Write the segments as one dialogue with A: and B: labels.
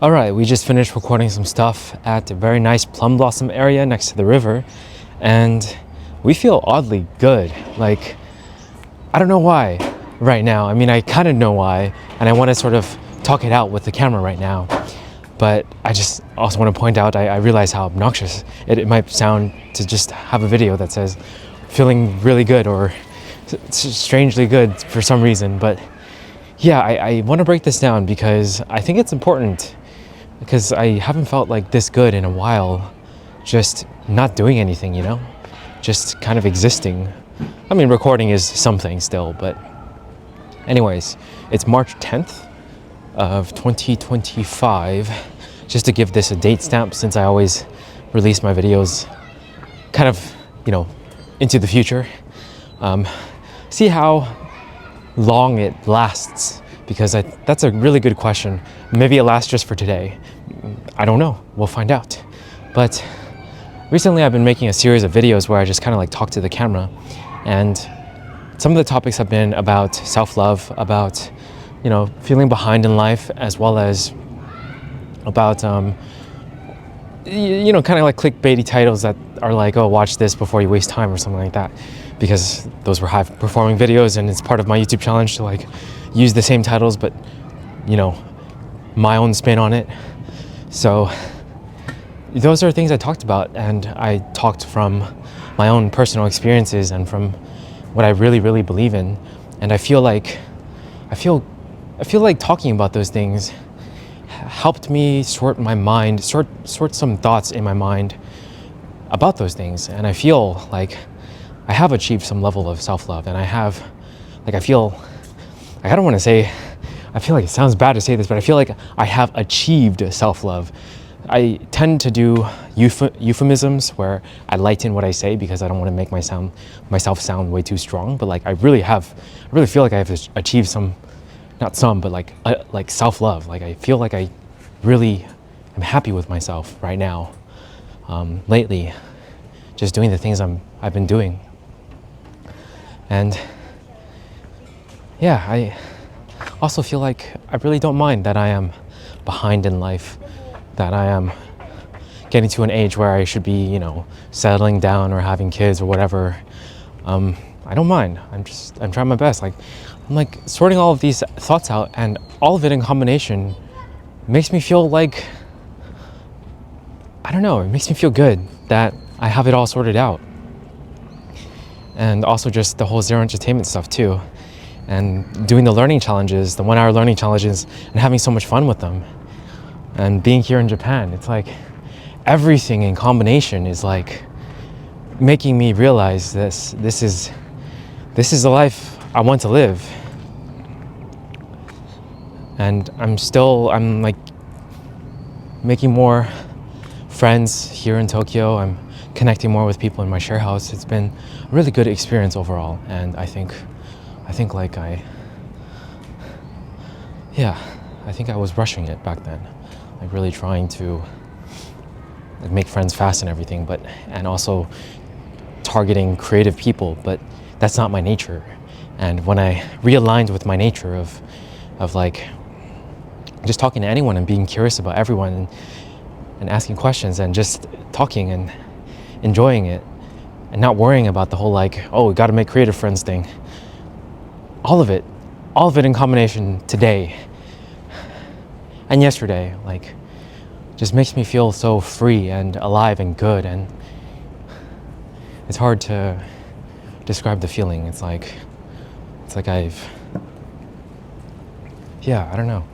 A: All right, we just finished recording some stuff at a very nice plum blossom area next to the river, and we feel oddly good. Like, I don't know why right now. I mean, I kind of know why, and I want to sort of talk it out with the camera right now. But I just also want to point out, I realize how obnoxious it might sound to just have a video that says feeling really good or strangely good for some reason. But yeah, I want to break this down because I think it's important, because I haven't felt like this good in a while, just not doing anything, just kind of existing. I mean, recording is something still, but anyways, it's March 10th of 2025, just to give this a date stamp, since I always release my videos kind of, into the future. See how long it lasts, because that's a really good question. Maybe it lasts just for today. I don't know. We'll find out. But recently I've been making a series of videos where I just kind of like talk to the camera, and some of the topics have been about self-love, about feeling behind in life, as well as about kind of like clickbaity titles that are like, oh, watch this before you waste time or something like that, because those were high performing videos, and it's part of my YouTube challenge to like use the same titles but my own spin on it. So those are things I talked about, and I talked from my own personal experiences and from what I really, really believe in. And I feel like talking about those things helped me sort my mind, sort some thoughts in my mind about those things. And I feel like I have achieved some level of self-love, and I feel like it sounds bad to say this, but I feel like I have achieved self-love. I tend to do euphemisms where I lighten what I say because I don't want to make myself sound way too strong. But like I really feel like I have achieved like self-love. Like I feel like I really am happy with myself right now. Lately, just doing the things I've been doing. And yeah, I also feel like I really don't mind that I am behind in life, that I am getting to an age where I should be, settling down or having kids or whatever. I don't mind. I'm trying my best. I'm sorting all of these thoughts out, and all of it in combination makes me feel like, I don't know, it makes me feel good that I have it all sorted out. And also just the whole zero entertainment stuff too. And doing the learning challenges, the 1 hour learning challenges, and having so much fun with them. And being here in Japan, it's like everything in combination is like making me realize this is the life I want to live. And I'm like making more friends here in Tokyo. I'm connecting more with people in my share house. It's been a really good experience overall, and I think I was rushing it back then, like really trying to like make friends fast and everything, and also targeting creative people, but that's not my nature. And when I realigned with my nature of like just talking to anyone and being curious about everyone and asking questions and just talking and enjoying it and not worrying about the whole like, oh, we got to make creative friends thing. All of it in combination today and yesterday, like, just makes me feel so free and alive and good. And it's hard to describe the feeling. It's like I don't know.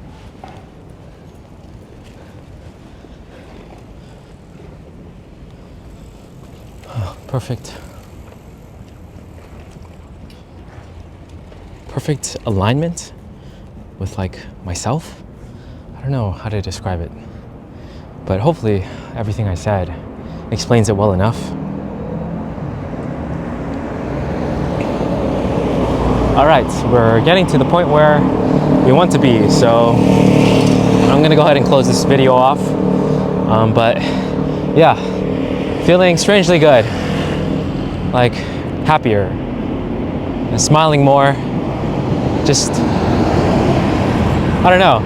A: Perfect alignment with like myself. I don't know how to describe it, but hopefully everything I said explains it well enough. All right, we're getting to the point where we want to be, so I'm gonna go ahead and close this video off. But yeah, feeling strangely good, like happier and smiling more. Just, I don't know.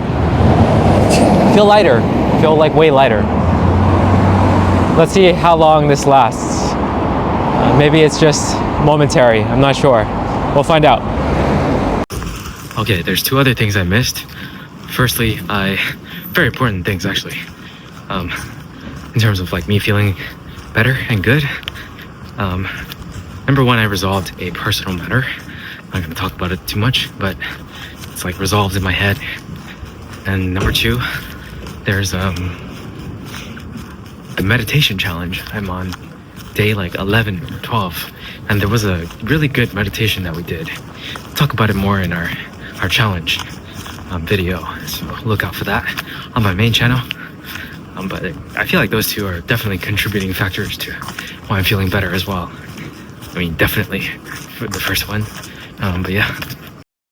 A: feel lighter. I feel like way lighter. Let's see how long this lasts. Maybe it's just momentary. I'm not sure. We'll find out. Okay, there's two other things I missed. Firstly, very important things actually. In terms of like me feeling better and good. Number one, I resolved a personal matter. I'm not gonna talk about it too much, but it's like resolved in my head. And number two, there's the meditation challenge. I'm on day like 11 or 12, and there was a really good meditation that we did. We'll talk about it more in our challenge video, so look out for that on my main channel. But I feel like those two are definitely contributing factors to why I'm feeling better as well. I mean, definitely for the first one. But yeah,